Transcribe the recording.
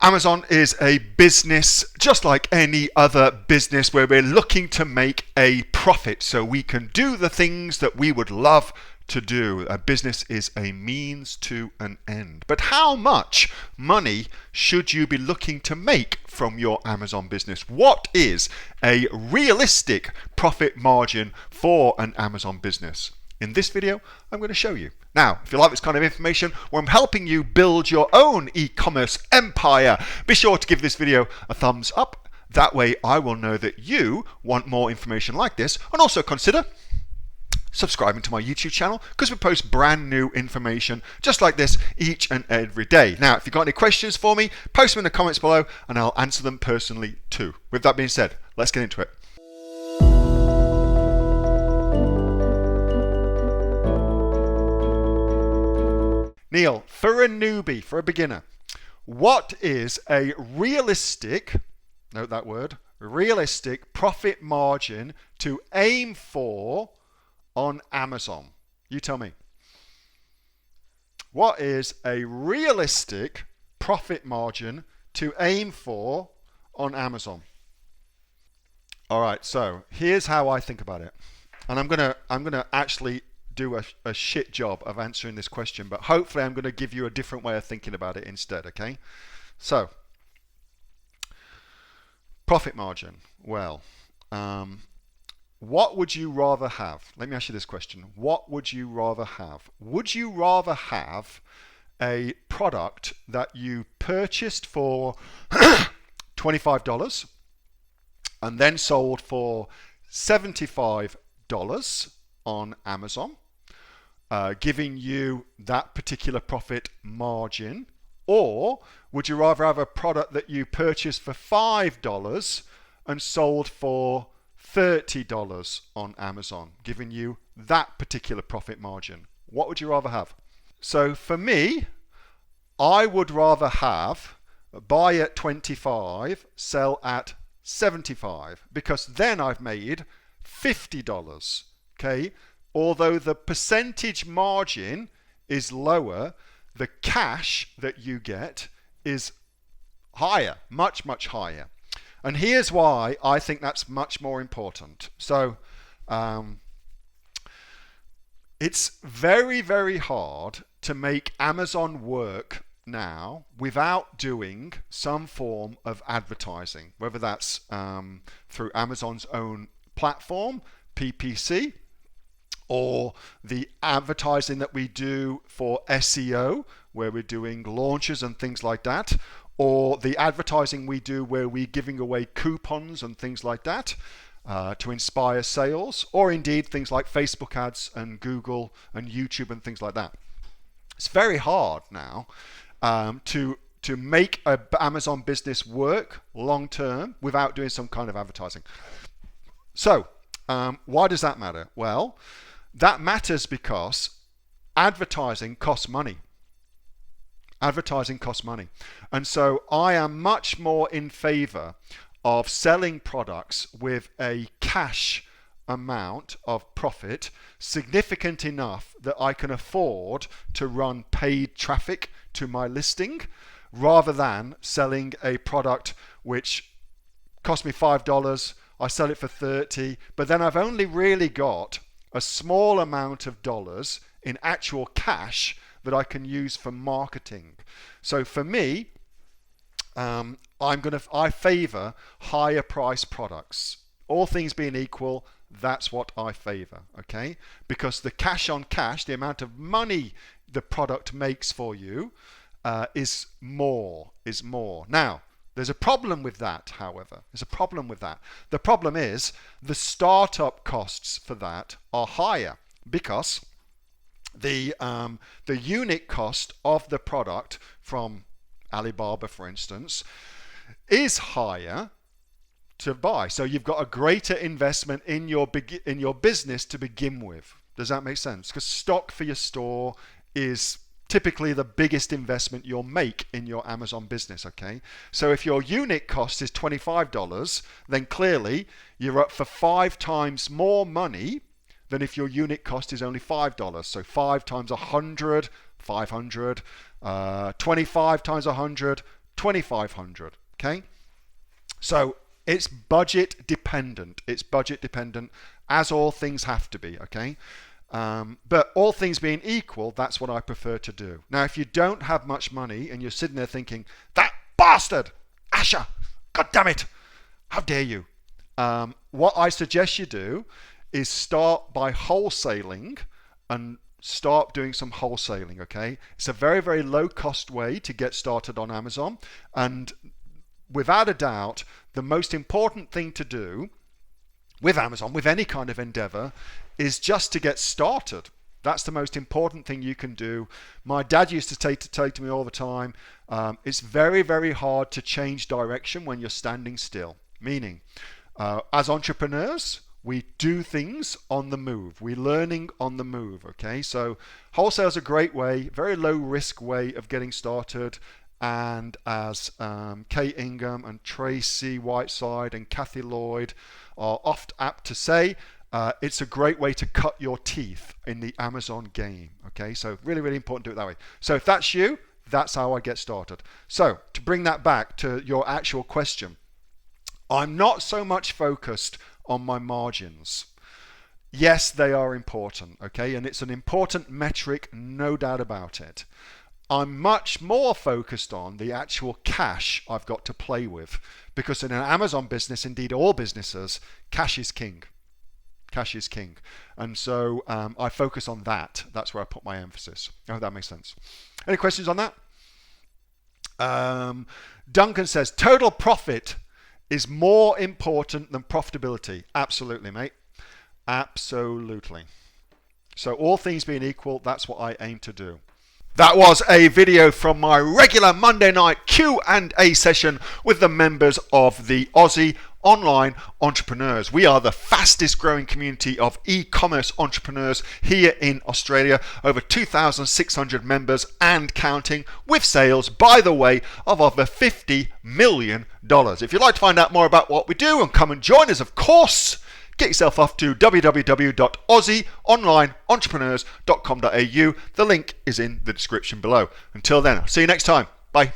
Amazon is a business just like any other business where we're looking to make a profit so we can do the things that we would love to do. A business is a means to an end. But how much money should you be looking to make from your Amazon business? What is a realistic profit margin for an Amazon business? In this video, I'm going to show you. Now, if you like this kind of information where I'm helping you build your own e-commerce empire, be sure to give this video a thumbs up. That way I will know that you want more information like this, and also consider subscribing to my YouTube channel because we post brand new information just like this each and every day. Now, if you've got any questions for me, post them in the comments below and I'll answer them personally too. With that being said, let's get into it. Neil, for a newbie, for a beginner, what is a realistic, note that word, realistic profit margin to aim for on Amazon? You tell me. What is a realistic profit margin to aim for on Amazon? All right, so here's how I think about it. And I'm gonna actually do a shit job of answering this question, but hopefully I'm going to give you a different way of thinking about it instead, okay? So, profit margin. Well, what would you rather have? Let me ask you this question. What would you rather have? Would you rather have a product that you purchased for $25 and then sold for $75 on Amazon, giving you that particular profit margin? Or would you rather have a product that you purchased for $5 and sold for $30 on Amazon, giving you that particular profit margin? What would you rather have? So for me, I would rather have buy at 25, sell at 75, because then I've made $50, okay? Although the percentage margin is lower, the cash that you get is higher, much, much higher. And here's why I think that's much more important. So it's very, very hard to make Amazon work now without doing some form of advertising, whether that's through Amazon's own platform, PPC, or the advertising that we do for SEO, where we're doing launches and things like that, or the advertising we do where we're giving away coupons and things like that to inspire sales, or indeed things like Facebook ads and Google and YouTube and things like that. It's very hard now to make an Amazon business work long term without doing some kind of advertising. So why does that matter? Well, that matters because advertising costs money. Advertising costs money. And so I am much more in favor of selling products with a cash amount of profit significant enough that I can afford to run paid traffic to my listing, rather than selling a product which cost me $5, I sell it for $30, but then I've only really got a small amount of dollars in actual cash that I can use for marketing. So for me, I favor higher price products. All things being equal, that's what I favor, okay? Because the cash on cash, the amount of money the product makes for you, is more. Now, there's a problem with that, however. There's a problem with that. The problem is the startup costs for that are higher because the unit cost of the product from Alibaba, for instance, is higher to buy. So you've got a greater investment in your business to begin with. Does that make sense? Because stock for your store is typically the biggest investment you'll make in your Amazon business, okay? So if your unit cost is $25, then clearly you're up for 5 times more money than if your unit cost is only $5. So 5 times 100, 500, 25 times 100, 2,500. Okay, so it's budget dependent. It's budget dependent, as all things have to be. Okay. But all things being equal, that's what I prefer to do. Now, if you don't have much money and you're sitting there thinking, that bastard, Asher, God damn it, how dare you? What I suggest you do is start by wholesaling and start doing some wholesaling, okay? It's a very, very low cost way to get started on Amazon. And without a doubt, the most important thing to do with Amazon, with any kind of endeavor, is just to get started. That's the most important thing you can do. My dad used to say to me all the time, it's very, very hard to change direction when you're standing still. Meaning, as entrepreneurs, we do things on the move. We're learning on the move, okay? So wholesale is a great way, very low risk way of getting started. And as Kate Ingham and Tracy Whiteside and Kathy Lloyd are oft apt to say, it's a great way to cut your teeth in the Amazon game. Okay, so really, really important to do it that way. So if that's you, that's how I get started. So to bring that back to your actual question, I'm not so much focused on my margins. Yes, they are important, okay, and it's an important metric, no doubt about it. I'm much more focused on the actual cash I've got to play with, because in an Amazon business, indeed all businesses, cash is king. Cash is king. And so I focus on that. That's where I put my emphasis. I hope that makes sense. Any questions on that? Duncan says, total profit is more important than profitability. Absolutely, mate. Absolutely. So all things being equal, that's what I aim to do. That was a video from my regular Monday night Q&A session with the members of the Aussie Online Entrepreneurs. We are the fastest growing community of e-commerce entrepreneurs here in Australia. Over 2,600 members and counting, with sales, by the way, of over $50 million. If you'd like to find out more about what we do and come and join us, of course, get yourself off to www.aussieonlineentrepreneurs.com.au. The link is in the description below. Until then, I'll see you next time. Bye.